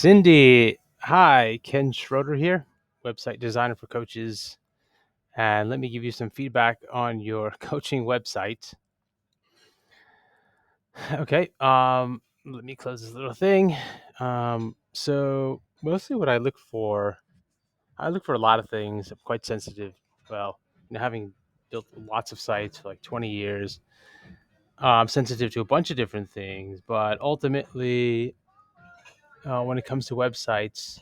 Cindy, hi, Ken Schroeder here, website designer for coaches. And let me give you some feedback on your coaching website. Okay, let me close this little thing. So mostly what I look for a lot of things. I'm quite sensitive. Well, having built lots of sites for like 20 years, I'm sensitive to a bunch of different things. But ultimately, when it comes to websites,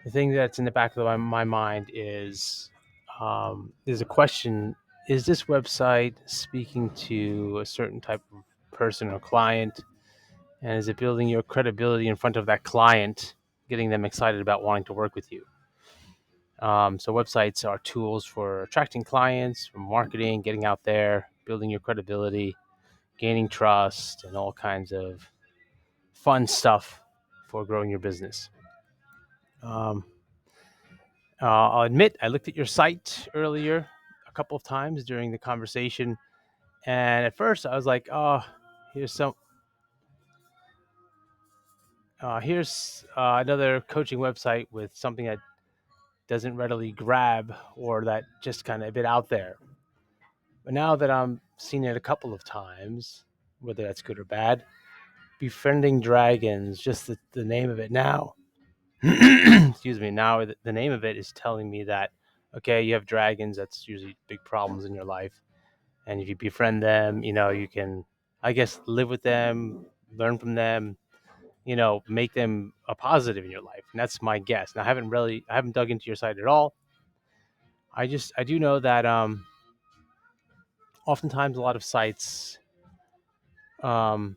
the thing that's in the back of my mind is there's a question: is this website speaking to a certain type of person or client, and is it building your credibility in front of that client, getting them excited about wanting to work with you? So websites are tools for attracting clients, for marketing, getting out there, building your credibility, gaining trust, and all kinds of fun stuff for growing your business. Um, I'll admit, I looked at your site earlier a couple of times during the conversation, and at first I was like, "Oh, here's some, here's another coaching website with something that doesn't readily grab or that just kind of a bit out there." But now that I'm seeing it a couple of times, whether that's good or bad, befriending dragons, just the name of it now. Excuse me. Now the name of it is telling me that okay, you have dragons. That's usually big problems in your life. And if you befriend them, you can, I guess, live with them, learn from them, make them a positive in your life. And that's my guess. And I haven't dug into your site at all. I do know that oftentimes a lot of sites, um,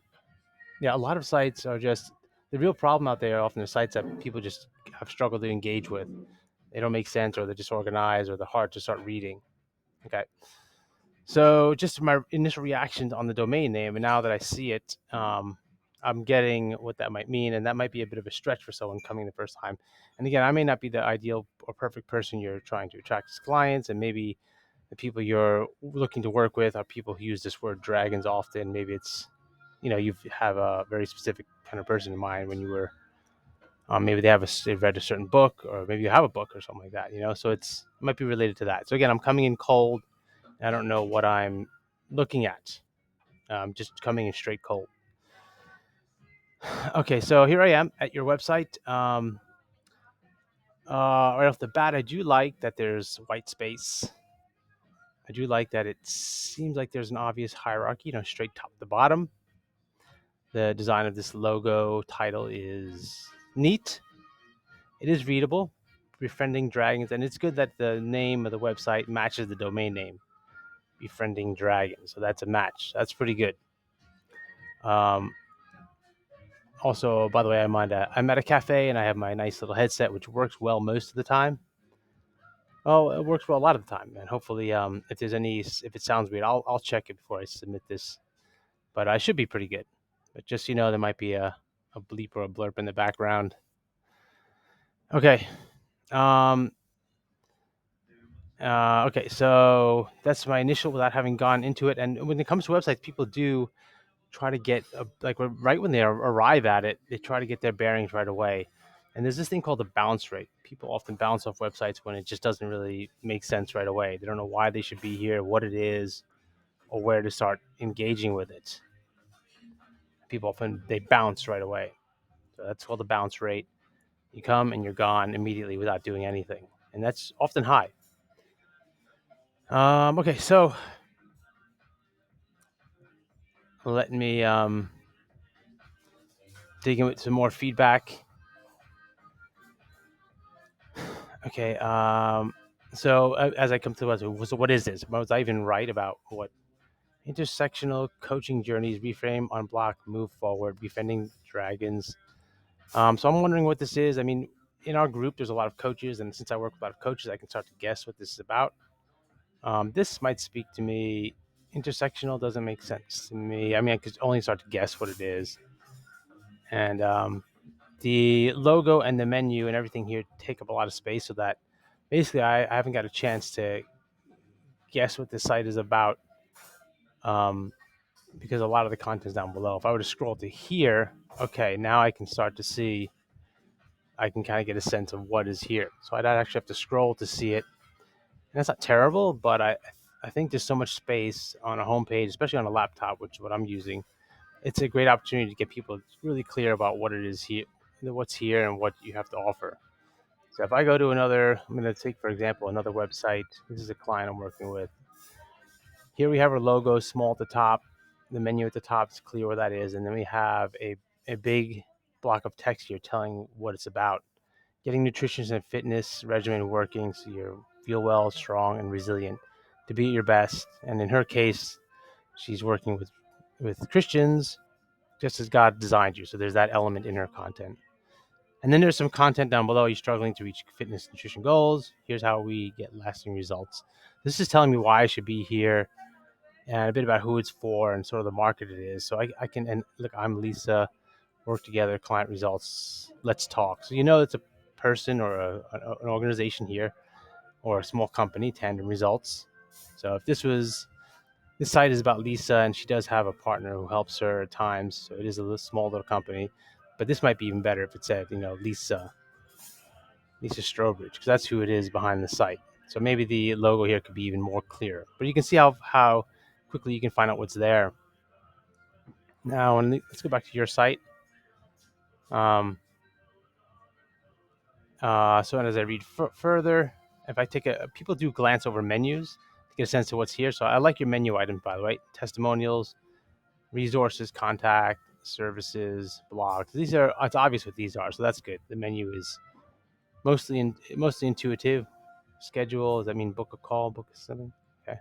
yeah, a lot of sites are just the real problem out there. Often the sites that people just have struggled to engage with. They don't make sense, or they're disorganized, or they're hard to start reading. Okay. So just my initial reactions on the domain name, and now that I see it, I'm getting what that might mean, and that might be a bit of a stretch for someone coming the first time. And again, I may not be the ideal or perfect person you're trying to attract as clients, and maybe the people you're looking to work with are people who use this word dragons often. Maybe it's, you have a very specific kind of person in mind when you were, maybe they've read a certain book, or maybe you have a book or something like that. So it might be related to that. So again, I'm coming in cold. I don't know what I'm looking at. Just coming in straight cold. Okay, so here I am at your website. Right off the bat, I do like that there's white space. I do like that it seems like there's an obvious hierarchy, straight top to bottom. The design of this logo title is neat. It is readable, Befriending Dragons, and it's good that the name of the website matches the domain name, Befriending Dragons. So that's a match. That's pretty good. Um, Also, by the way, I'm at a cafe and I have my nice little headset, which works well most of the time. Oh, it works well a lot of the time, and hopefully, if it sounds weird, I'll check it before I submit this. But I should be pretty good. But just there might be a bleep or a blurb in the background. Okay. Um. Okay. So that's my initial without having gone into it. And when it comes to websites, people do try to get right when they arrive at it, they try to get their bearings right away. And there's this thing called the bounce rate. People often bounce off websites when it just doesn't really make sense right away. They don't know why they should be here, what it is, or where to start engaging with it. People often they bounce right away. So that's called the bounce rate. You come and you're gone immediately without doing anything, and that's often high. Okay, so let me dig in with some more feedback. Okay. As I come to us, so what is this? Was I even right about what intersectional coaching journeys reframe, unblock, move forward, befriending dragons? So I'm wondering what this is. I mean, in our group, there's a lot of coaches, and since I work with a lot of coaches, I can start to guess what this is about. This might speak to me. Intersectional doesn't make sense to me. I mean, I could only start to guess what it is, and the logo and the menu and everything here take up a lot of space, so that basically I haven't got a chance to guess what this site is about, um, because a lot of the content is down below. If I were to scroll to here, okay, now I can start to see. I can kind of get a sense of what is here. So I'd actually have to scroll to see it. And that's not terrible, but I think there's so much space on a homepage, especially on a laptop, which is what I'm using. It's a great opportunity to get people really clear about what it is here, what's here, and what you have to offer. So if I go to another, I'm going to take, for example, another website. This is a client I'm working with. Here we have our logo small at the top. The menu at the top is clear where that is. And then we have a big block of text here telling what it's about. Getting nutrition and fitness regimen working so you feel well, strong, and resilient to be at your best. And in her case, she's working with Christians just as God designed you. So there's that element in her content. And then there's some content down below. You're struggling to reach fitness nutrition goals. Here's how we get lasting results. This is telling me why I should be here and a bit about who it's for and sort of the market it is. So I can, and look, I'm Lisa, work together, client results, let's talk. So it's a person or an organization here or a small company, Tandem Results. So if this site is about Lisa and she does have a partner who helps her at times. So it is a small little company, but this might be even better if it said, Lisa Strobridge, because that's who it is behind the site. So maybe the logo here could be even more clear. But you can see how quickly you can find out what's there. Now, let's go back to your site. So as I read further, if I take people do glance over menus to get a sense of what's here. So I like your menu items, by the way. Testimonials, resources, contact, services, blogs. It's obvious what these are, so that's good. The menu is mostly intuitive. Schedule, does that mean book a call, book something? Okay.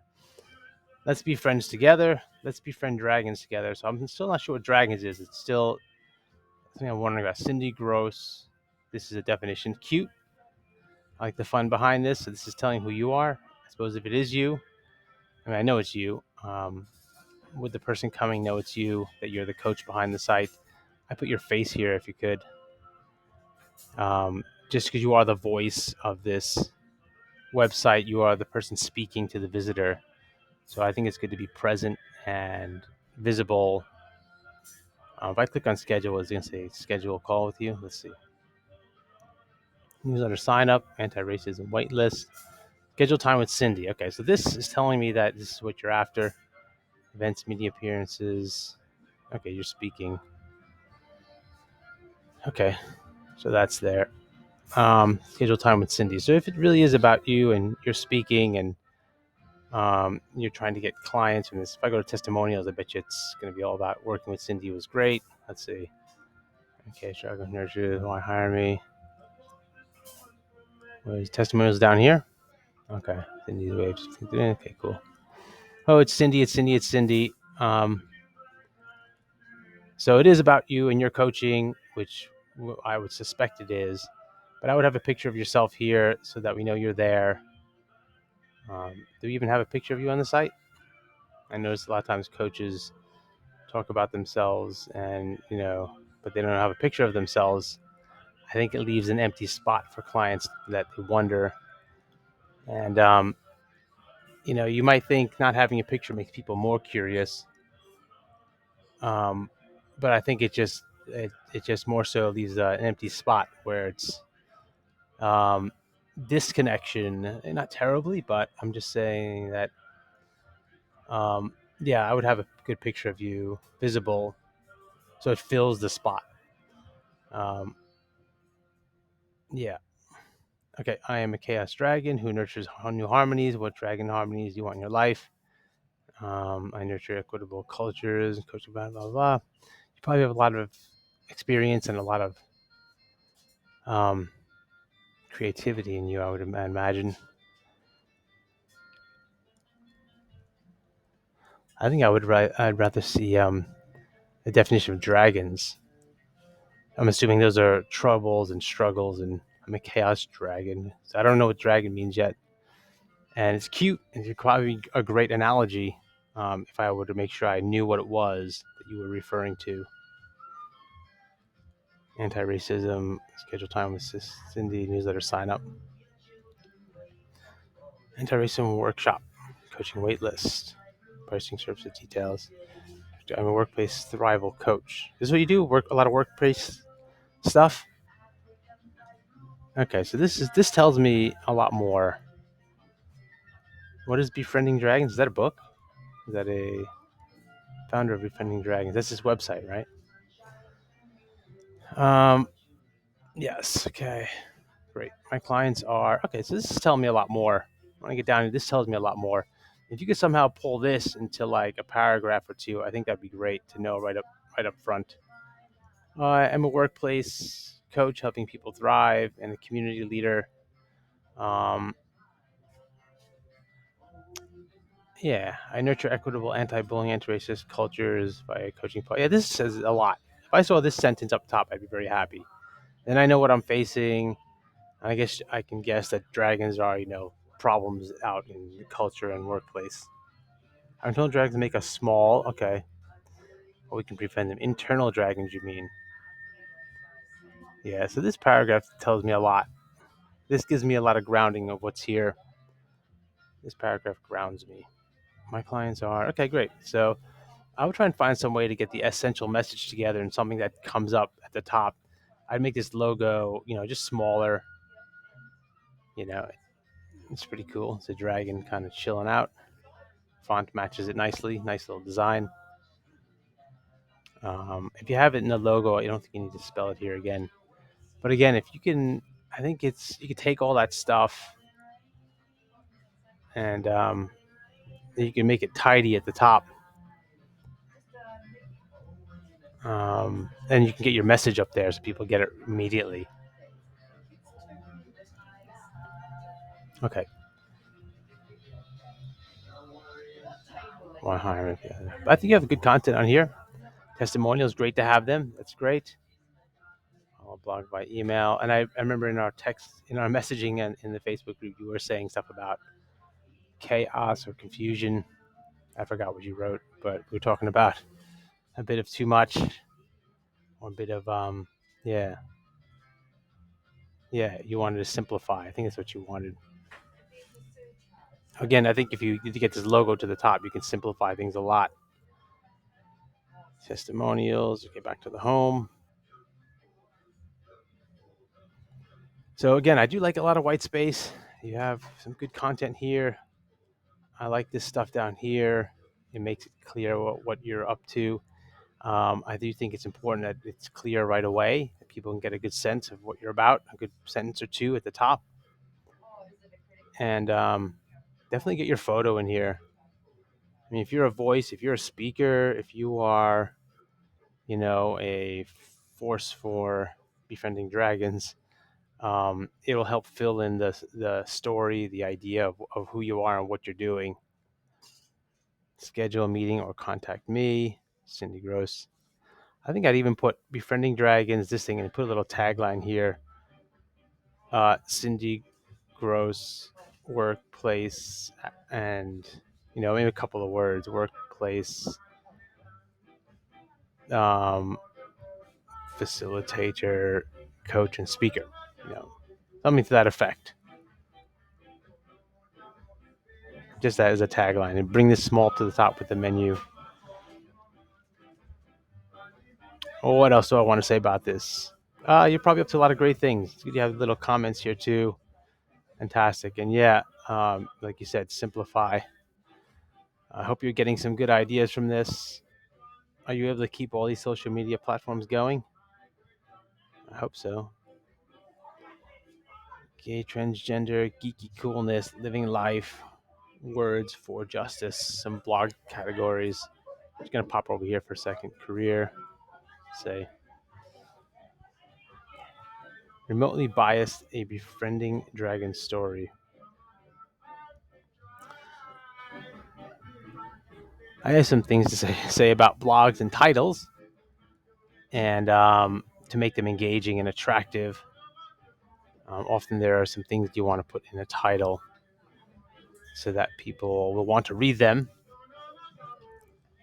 Let's be friends together. Let's befriend dragons together. So I'm still not sure what dragons is. It's still something I'm wondering about. Cindy Gross. This is a definition. Cute. I like the fun behind this. So this is telling who you are. I suppose if it is you, I know it's you. Would the person coming know it's you, that you're the coach behind the site? I put your face here if you could. Just because you are the voice of this website, you are the person speaking to the visitor. So I think it's good to be present and visible. If I click on schedule, it's going to say schedule a call with you. Let's see. Newsletter sign up, anti-racism waitlist, schedule time with Cindy. Okay, so this is telling me that this is what you're after. Events, media appearances. Okay, you're speaking. Okay, so that's there. Schedule time with Cindy. So if it really is about you and you're speaking and you're trying to get clients, and if I go to testimonials, I bet you it's going to be all about working with Cindy was great. Let's see. Okay, struggle nurture. Why hire me? Where's testimonials down here? Okay, Cindy's waves. Okay, cool. Oh, it's Cindy. It's Cindy. It's Cindy. So it is about you and your coaching, which I would suspect it is. But I would have a picture of yourself here so that we know you're there. Do we even have a picture of you on the site? I notice a lot of times coaches talk about themselves but they don't have a picture of themselves. I think it leaves an empty spot for clients that they wonder. And, you might think not having a picture makes people more curious. But I think it just more so leaves an empty spot where it's disconnection, not terribly, but I'm just saying that, yeah, I would have a good picture of you visible so it fills the spot. Yeah. Okay, I am a chaos dragon who nurtures new harmonies. What dragon harmonies do you want in your life? I nurture equitable cultures, coach blah blah blah. You probably have a lot of experience and a lot of creativity in you, I would imagine. I think I'd rather see the definition of dragons. I'm assuming those are troubles and struggles, and I'm a chaos dragon. So I don't know what dragon means yet. And it's cute, and it's probably a great analogy if I were to make sure I knew what it was that you were referring to. Anti-racism, schedule time with Cindy, newsletter sign up. Anti-racism workshop, coaching waitlist, pricing services details. I'm a workplace thrival coach. This is what you do? Work a lot of workplace stuff? Okay, so this tells me a lot more. What is Befriending Dragons? Is that a book? Is that a founder of Befriending Dragons? That's his website, right? Um, yes. Okay, great. My clients are okay. So this is telling me a lot more. When I get down here, this tells me a lot more. If you could somehow pull this into like a paragraph or two, I think that'd be great to know right up front. I'm a workplace coach helping people thrive and a community leader. Um, yeah, I nurture equitable, anti-bullying, anti-racist cultures by coaching. Yeah, this says a lot. If I saw this sentence up top, I'd be very happy. Then I know what I'm facing. I guess I can guess that dragons are, problems out in the culture and workplace. Internal dragons make us small. Okay, well, we can prevent them. Internal dragons, you mean? Yeah. So this paragraph tells me a lot. This gives me a lot of grounding of what's here. This paragraph grounds me. My clients are okay. Great. So I would try and find some way to get the essential message together and something that comes up at the top. I'd make this logo, just smaller. You know, it's pretty cool. It's a dragon kind of chilling out. Font matches it nicely. Nice little design. If you have it in the logo, I don't think you need to spell it here again. But again, if you can, I think you can take all that stuff and you can make it tidy at the top. And you can get your message up there so people get it immediately. Okay. Well, I think you have good content on here. Testimonials, great to have them. That's great. I'll blog by email. And I remember in our messaging and in the Facebook group, you were saying stuff about chaos or confusion. I forgot what you wrote, but we were talking about a bit of too much or a bit of, yeah, yeah, you wanted to simplify. I think that's what you wanted. Again, I think if you get this logo to the top, you can simplify things a lot. Testimonials, okay, back to the home. So again, I do like a lot of white space. You have some good content here. I like this stuff down here. It makes it clear what you're up to. I do think it's important that it's clear right away, that people can get a good sense of what you're about, a good sentence or two at the top. And definitely get your photo in here. I mean, if you're a voice, if you're a speaker, if you are, a force for befriending dragons, it'll help fill in the story, the idea of who you are and what you're doing. Schedule a meeting or contact me, Cindy Gross. I think I'd even put befriending dragons, this thing, and put a little tagline here. Cindy Gross workplace, and maybe a couple of words, workplace, um, facilitator, coach, and speaker. Something to that effect. Just that as a tagline, and bring this small to the top with the menu. Well, what else do I want to say about this? You're probably up to a lot of great things. You have little comments here too. Fantastic. And yeah, like you said, simplify. I hope you're getting some good ideas from this. Are you able to keep all these social media platforms going? I hope so. Gay, transgender, geeky coolness, living life, words for justice, some blog categories. I'm just going to pop over here for a second. Career, say, remotely biased, a befriending dragon story. I have some things to say about blogs and titles, and to make them engaging and attractive. Often there are some things you want to put in a title so that people will want to read them.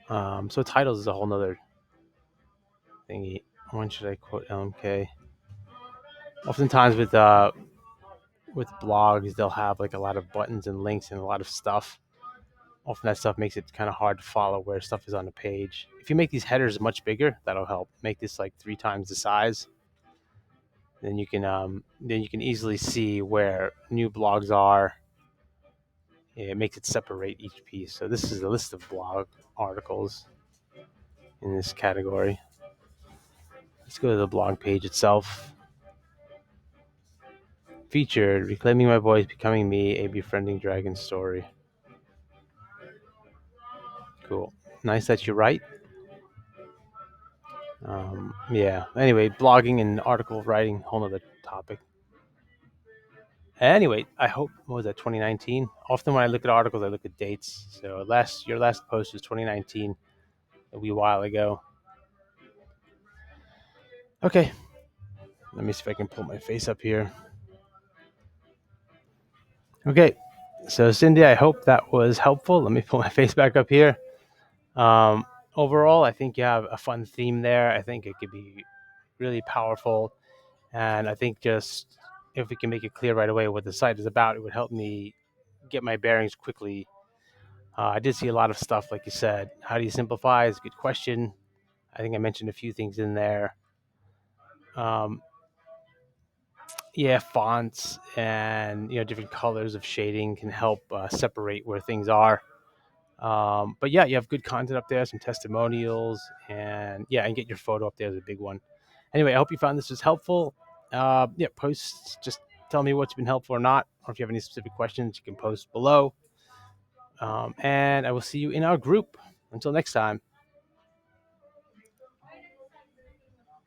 So titles is a whole nother thingy. When should I quote LMK? Oftentimes with blogs, they'll have like a lot of buttons and links and a lot of stuff. Often that stuff makes it kind of hard to follow where stuff is on the page. If you make these headers much bigger, that'll help. Make this like 3 times the size. Then you can easily see where new blogs are. It makes it separate each piece. So this is a list of blog articles in this category. Let's go to the blog page itself. Featured, Reclaiming My Voice, Becoming Me, a Befriending Dragon Story. Cool. Nice that you write. Yeah. Anyway, blogging and article writing, whole nother topic. Anyway, I hope, what was that, 2019? Often when I look at articles, I look at dates. So your last post was 2019, a wee while ago. Okay. Let me see if I can pull my face up here. Okay. So Cindy, I hope that was helpful. Let me pull my face back up here. Overall, I think you have a fun theme there. I think it could be really powerful. And I think just if we can make it clear right away what the site is about, it would help me get my bearings quickly. I did see a lot of stuff, like you said. How do you simplify? Is a good question. I think I mentioned a few things in there. Um, yeah, fonts and different colors of shading can help separate where things are. But yeah, you have good content up there, some testimonials, and yeah, and get your photo up there is a big one. Anyway, I hope you found this was helpful. Yeah, posts. Just tell me what's been helpful or not, or if you have any specific questions, you can post below. And I will see you in our group. Until next time.